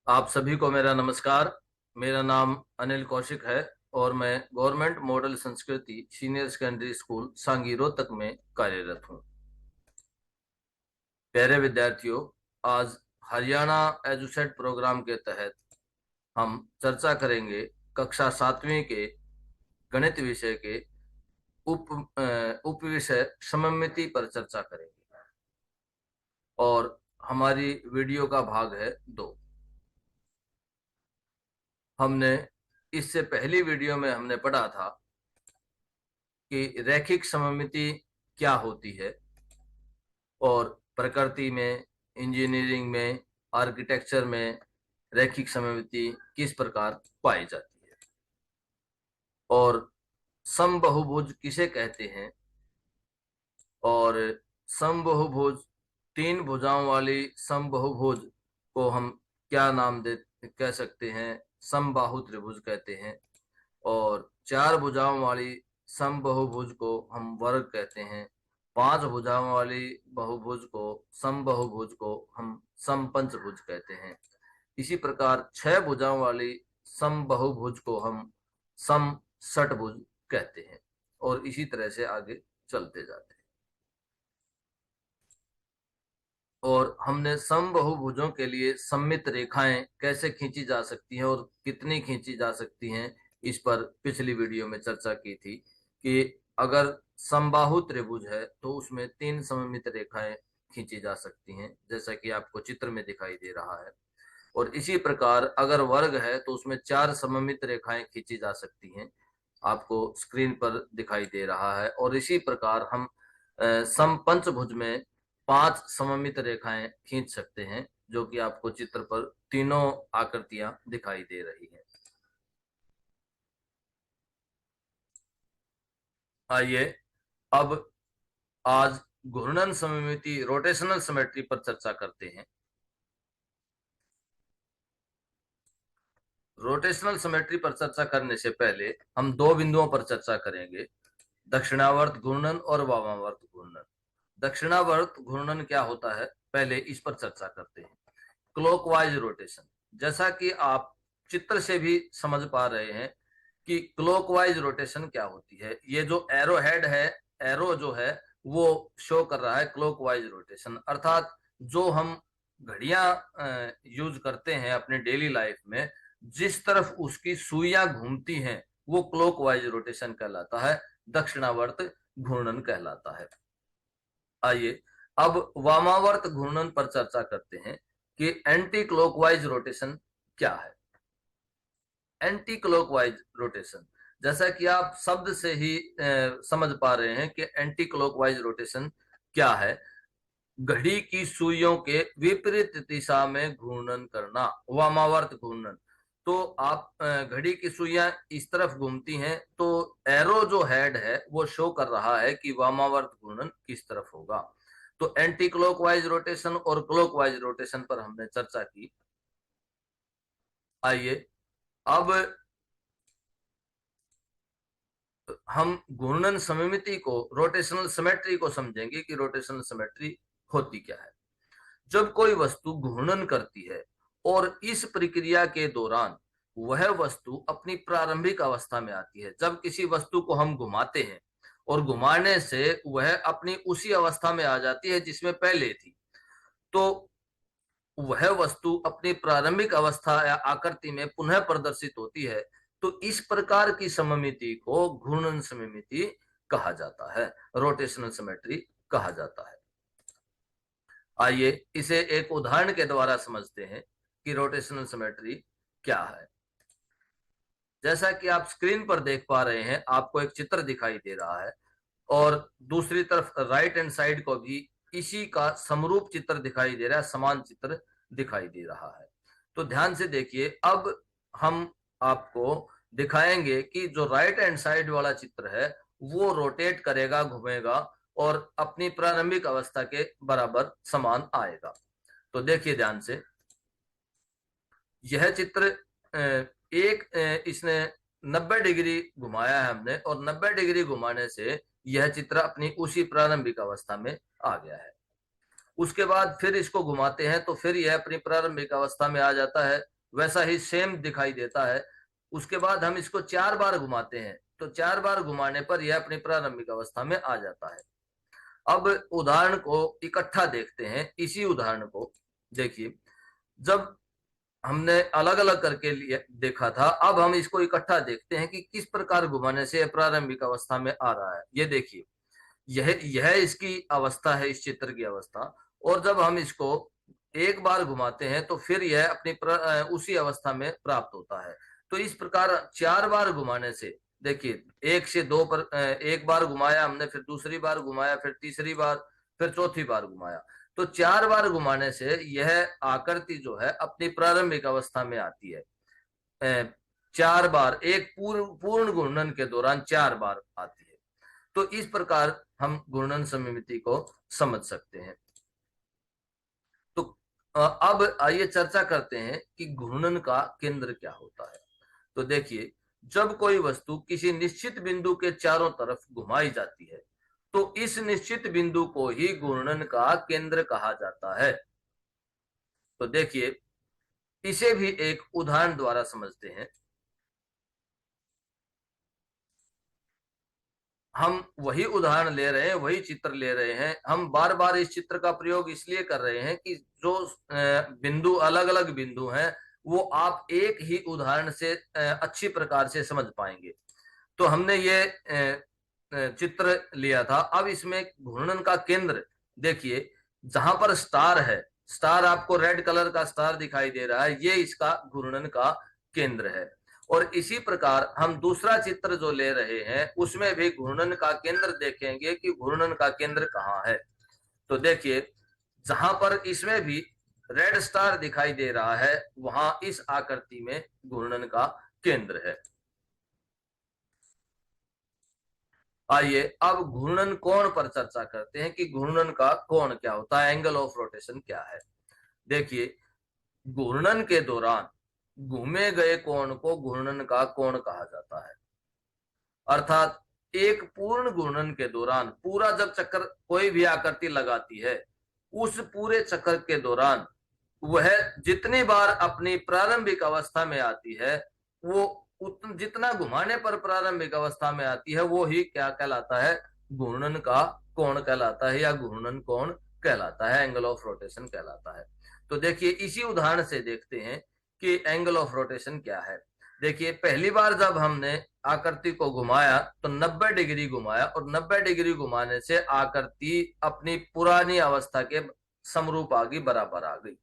आप सभी को मेरा नमस्कार। मेरा नाम अनिल कौशिक है और मैं गवर्नमेंट मॉडल संस्कृति सीनियर सेकेंडरी स्कूल सांगी रोहतक में कार्यरत हूँ। प्यारे विद्यार्थियों, आज हरियाणा एजुसेट प्रोग्राम के तहत हम चर्चा करेंगे कक्षा 7वीं के गणित विषय के उप विषय सममिति पर चर्चा करेंगे और हमारी वीडियो का भाग है 2। हमने इससे पहली वीडियो में हमने पढ़ा था कि रैखिक सममिति क्या होती है और प्रकृति में, इंजीनियरिंग में, आर्किटेक्चर में रैखिक सममिति किस प्रकार पाई जाती है और समबहुभुज किसे कहते हैं और समबहुभुज, तीन भुजाओं वाली समबहुभुज को हम क्या नाम दे कह सकते हैं? समबाहु त्रिभुज कहते हैं। और चार भुजाओं वाली समबहुभुज को हम वर्ग कहते हैं। पांच भुजाओं वाली बहुभुज को, समबहुभुज को हम समपंचभुज कहते हैं। इसी प्रकार छह भुजाओं वाली समबहुभुज को हम समषटभुज कहते हैं और इसी तरह से आगे चलते जाते हैं। और हमने समबहुभुजों के लिए सममित रेखाएं कैसे खींची जा सकती हैं और कितनी खींची जा सकती हैं, इस पर पिछली वीडियो में चर्चा की थी कि अगर समबाहु त्रिभुज है तो उसमें तीन सममित रेखाएं खींची जा सकती हैं, जैसा कि आपको चित्र में दिखाई दे रहा है। और इसी प्रकार अगर वर्ग है तो उसमें चार सममित रेखाएं खींची जा सकती हैं, आपको स्क्रीन पर दिखाई दे रहा है। और इसी प्रकार हम समपंचभुज में पांच सममित रेखाएं खींच सकते हैं, जो कि आपको चित्र पर तीनों आकृतियां दिखाई दे रही हैं। आइए अब आज घूर्णन सममिति, रोटेशनल सिमेट्री पर चर्चा करते हैं। रोटेशनल सिमेट्री पर चर्चा करने से पहले हम दो बिंदुओं पर चर्चा करेंगे, दक्षिणावर्त घूर्णन और वामावर्त घूर्णन। दक्षिणावर्त घूर्णन क्या होता है, पहले इस पर चर्चा करते हैं। क्लॉकवाइज रोटेशन, जैसा कि आप चित्र से भी समझ पा रहे हैं कि क्लॉकवाइज रोटेशन क्या होती है। ये जो एरो हेड है, एरो जो है वो शो कर रहा है क्लॉकवाइज रोटेशन, अर्थात जो हम घड़ियां यूज करते हैं अपने डेली लाइफ में, जिस तरफ उसकी सुइयां घूमती हैं वो क्लॉकवाइज रोटेशन कहलाता है, दक्षिणावर्त घूर्णन कहलाता है। आइए अब वामावर्त घूर्णन पर चर्चा करते हैं कि एंटी क्लॉकवाइज रोटेशन क्या है। एंटी क्लॉकवाइज रोटेशन, जैसा कि आप शब्द से ही समझ पा रहे हैं कि एंटी क्लॉकवाइज रोटेशन क्या है, घड़ी की सुइयों के विपरीत दिशा में घूर्णन करना, वामावर्त घूर्णन। तो आप घड़ी की सुइयां इस तरफ घूमती हैं तो एरो जो हेड है वो शो कर रहा है कि वामावर्त घूर्णन किस तरफ होगा। तो एंटी क्लॉकवाइज रोटेशन और क्लॉकवाइज रोटेशन पर हमने चर्चा की। आइए अब हम घूर्णन सममिति को, रोटेशनल सिमेट्री को समझेंगे कि रोटेशनल सिमेट्री होती क्या है। जब कोई वस्तु घूर्णन करती है और इस प्रक्रिया के दौरान वह वस्तु अपनी प्रारंभिक अवस्था में आती है, जब किसी वस्तु को हम घुमाते हैं और घुमाने से वह अपनी उसी अवस्था में आ जाती है जिसमें पहले थी, तो वह वस्तु अपनी प्रारंभिक अवस्था या आकृति में पुनः प्रदर्शित होती है। तो इस प्रकार की सममिति को घूर्णन सममिति कहा जाता है, रोटेशनल सिमेट्री कहा जाता है। आइए इसे एक उदाहरण के द्वारा समझते हैं कि रोटेशनल सिमेट्री क्या है। जैसा कि आप स्क्रीन पर देख पा रहे हैं, आपको एक चित्र दिखाई दे रहा है और दूसरी तरफ राइट हैंड साइड को भी इसी का समरूप चित्र दिखाई दे रहा है, समान चित्र दिखाई दे रहा है। तो ध्यान से देखिए, अब हम आपको दिखाएंगे कि जो राइट हैंड साइड वाला चित्र है वो रोटेट करेगा, घूमेगा और अपनी प्रारंभिक अवस्था के बराबर समान आएगा। तो देखिए ध्यान से, यह चित्र इसने 90 डिग्री घुमाया है हमने और 90 डिग्री घुमाने से यह चित्र अपनी उसी प्रारंभिक अवस्था में आ गया है। उसके बाद फिर इसको घुमाते हैं तो फिर यह अपनी प्रारंभिक अवस्था में आ जाता है वैसा ही सेम दिखाई देता है। उसके बाद हम इसको 4 बार घुमाते हैं, तो 4 बार घुमाने पर यह अपनी प्रारंभिक अवस्था में आ जाता है। अब उदाहरण को इकट्ठा देखते हैं। इसी उदाहरण को देखिए, जब हमने अलग अलग करके लिए देखा था, अब हम इसको इकट्ठा देखते हैं कि किस प्रकार घुमाने से प्रारंभिक अवस्था में आ रहा है। ये देखिए, यह इसकी अवस्था है, इस चित्र की अवस्था। और जब हम इसको एक बार घुमाते हैं तो फिर यह अपनी उसी अवस्था में प्राप्त होता है। तो इस प्रकार 4 बार घुमाने से देखिए, 1 से 2 पर एक बार घुमाया हमने, फिर दूसरी बार घुमाया, फिर तीसरी बार, फिर चौथी बार घुमाया। तो 4 बार घुमाने से यह आकृति जो है अपनी प्रारंभिक अवस्था में आती है। 4 बार, एक पूर्ण घूर्णन के दौरान 4 बार आती है। तो इस प्रकार हम घूर्णन सममिति को समझ सकते हैं। तो अब आइए चर्चा करते हैं कि घूर्णन का केंद्र क्या होता है। तो देखिए, जब कोई वस्तु किसी निश्चित बिंदु के चारों तरफ घुमाई जाती है तो इस निश्चित बिंदु को ही घूर्णन का केंद्र कहा जाता है। तो देखिए, इसे भी एक उदाहरण द्वारा समझते हैं। हम वही उदाहरण ले रहे हैं, वही चित्र ले रहे हैं। हम बार बार इस चित्र का प्रयोग इसलिए कर रहे हैं कि जो बिंदु, अलग अलग बिंदु हैं, वो आप एक ही उदाहरण से अच्छी प्रकार से समझ पाएंगे। तो हमने ये चित्र लिया था। अब इसमें घूर्णन का केंद्र देखिए, जहां पर स्टार है, स्टार आपको रेड कलर का स्टार दिखाई दे रहा है, ये इसका घूर्णन का केंद्र है। और इसी प्रकार हम दूसरा चित्र जो ले रहे हैं उसमें भी घूर्णन का केंद्र देखेंगे कि घूर्णन का केंद्र कहाँ है। तो देखिए, जहां पर इसमें भी रेड स्टार दिखाई दे रहा है, वहां इस आकृति में घूर्णन का केंद्र है। आइए अब घूर्णन कोण पर चर्चा करते हैं कि घूर्णन का कोण क्या होता है, एंगल ऑफ रोटेशन क्या है। देखिए, घूर्णन के दौरान घूमे गए कोण को घूर्णन का कोण कहा जाता है। अर्थात एक पूर्ण घूर्णन के दौरान, पूरा जब चक्कर कोई भी आकृति लगाती है, उस पूरे चक्कर के दौरान वह जितनी बार अपनी प्रारंभिक अवस्था में आती है, वो जितना घुमाने पर प्रारंभिक अवस्था में आती है वो ही क्या कहलाता है, घूर्णन का कोण कहलाता है, या घूर्णन कोण कहलाता है, एंगल ऑफ रोटेशन कहलाता है। तो देखिए, इसी उदाहरण से देखते हैं कि एंगल ऑफ रोटेशन क्या है। देखिए, पहली बार जब हमने आकृति को घुमाया तो 90 डिग्री घुमाया, और 90 डिग्री घुमाने से आकृति अपनी पुरानी अवस्था के समरूप आ गई, बराबर आ गई।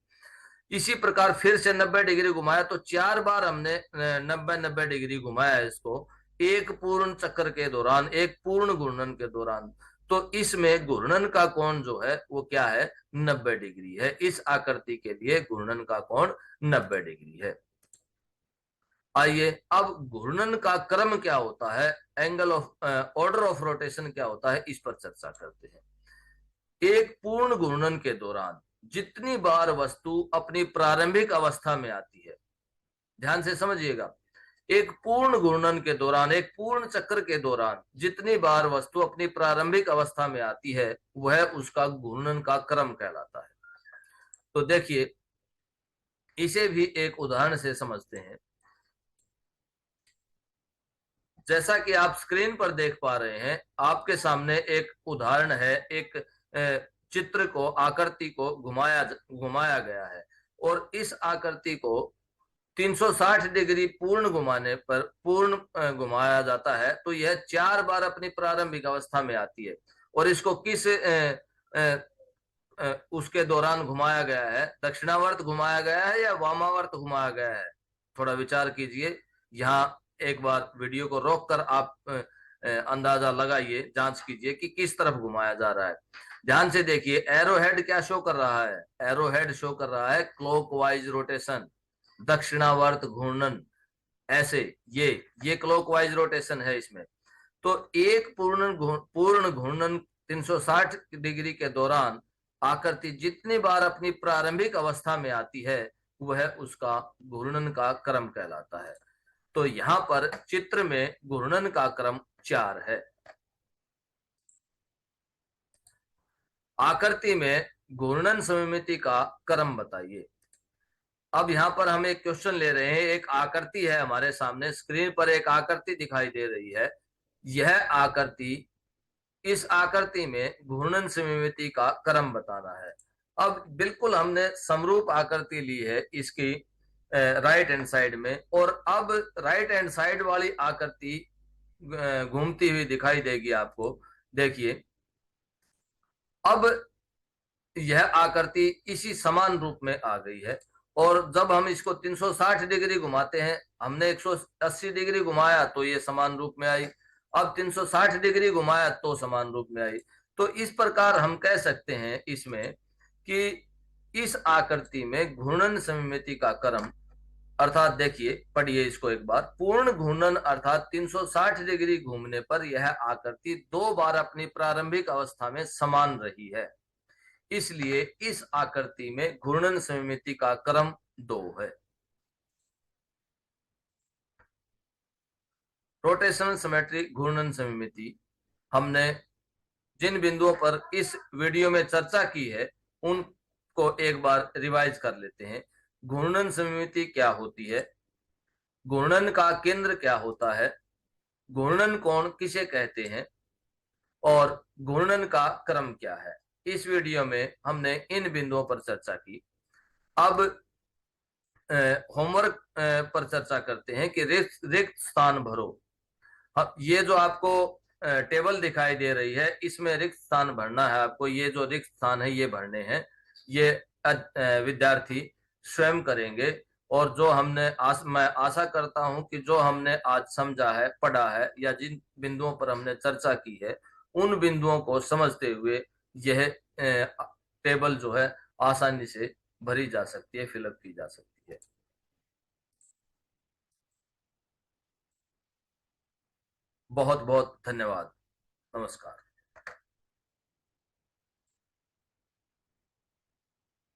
इसी प्रकार फिर से 90 डिग्री घुमाया, तो 4 बार हमने 90 डिग्री घुमाया इसको, एक पूर्ण चक्कर के दौरान, एक पूर्ण घूर्णन के दौरान। तो इसमें घूर्णन का कोण जो है वो क्या है, 90 डिग्री है। इस आकृति के लिए घूर्णन का कोण 90 डिग्री है। आइए अब घूर्णन का क्रम क्या होता है, angle of order of rotation क्या होता है, इस पर चर्चा करते हैं। एक पूर्ण घूर्णन के दौरान जितनी बार वस्तु अपनी प्रारंभिक अवस्था में आती है, ध्यान से समझिएगा, एक पूर्ण घूर्णन के दौरान, एक पूर्ण चक्र के दौरान जितनी बार वस्तु अपनी प्रारंभिक अवस्था में आती है, वह उसका घूर्णन का क्रम कहलाता है। तो देखिए, इसे भी एक उदाहरण से समझते हैं। जैसा कि आप स्क्रीन पर देख पा रहे हैं, आपके सामने एक उदाहरण है। एक चित्र को, आकृति को घुमाया घुमाया गया है, और इस आकृति को 360 डिग्री पूर्ण घुमाने पर, पूर्ण घुमाया जाता है, तो यह 4 बार अपनी प्रारंभिक अवस्था में आती है। और इसको किस उसके दौरान घुमाया गया है, दक्षिणावर्त घुमाया गया है या वामावर्त घुमाया गया है, थोड़ा विचार कीजिए। यहाँ एक बार वीडियो को रोककर आप अंदाजा लगाइए, जांच कीजिए कि किस तरफ घुमाया जा रहा है। ध्यान से देखिए, एरो हेड क्या शो कर रहा है, एरो हेड शो कर रहा है क्लॉकवाइज रोटेशन, दक्षिणावर्त घूर्णन। ऐसे ये क्लॉकवाइज रोटेशन है इसमें। तो एक पूर्ण घूर्णन 360 डिग्री के दौरान आकृति जितनी बार अपनी प्रारंभिक अवस्था में आती है, वह उसका घूर्णन का क्रम कहलाता है। तो यहाँ पर चित्र में घूर्णन का क्रम 4 है। आकृति में घूर्णन सममिति का क्रम बताइए। अब यहाँ पर हम एक क्वेश्चन ले रहे हैं। एक आकृति है हमारे सामने, स्क्रीन पर एक आकृति दिखाई दे रही है। यह आकृति, इस आकृति में घूर्णन सममिति का क्रम बताना है। अब बिल्कुल हमने समरूप आकृति ली है इसकी राइट हैंड साइड में, और अब राइट हैंड साइड वाली आकृति घूमती हुई दिखाई देगी आपको। देखिए, अब यह आकृति इसी समान रूप में आ गई है, और जब हम इसको 360 डिग्री घुमाते हैं, हमने 180 डिग्री घुमाया तो ये समान रूप में आई, अब 360 डिग्री घुमाया तो समान रूप में आई। तो इस प्रकार हम कह सकते हैं इसमें कि इस आकृति में घूर्णन सममिति का क्रम, अर्थात देखिए, पढ़िए इसको एक बार। पूर्ण घूर्णन अर्थात 360 डिग्री घूमने पर यह आकृति 2 बार अपनी प्रारंभिक अवस्था में समान रही है, इसलिए इस आकृति में घूर्णन सममिति का क्रम 2 है। रोटेशनल सिमेट्रिक घूर्णन सममिति, हमने जिन बिंदुओं पर इस वीडियो में चर्चा की है उनको एक बार रिवाइज कर लेते हैं। घूर्णन सममिति क्या होती है, घूर्णन का केंद्र क्या होता है, घूर्णन कोण किसे कहते हैं, और घूर्णन का क्रम क्या है। इस वीडियो में हमने इन बिंदुओं पर चर्चा की। अब होमवर्क पर चर्चा करते हैं कि रिक्त रिक्त स्थान भरो। अब ये जो आपको टेबल दिखाई दे रही है, इसमें रिक्त स्थान भरना है आपको। ये जो रिक्त स्थान है ये भरने हैं, ये विद्यार्थी स्वयं करेंगे। और जो हमने मैं आशा करता हूं कि जो हमने आज समझा है, पढ़ा है, या जिन बिंदुओं पर हमने चर्चा की है, उन बिंदुओं को समझते हुए यह टेबल जो है आसानी से भरी जा सकती है, फिलअप की जा सकती है। बहुत बहुत धन्यवाद। नमस्कार।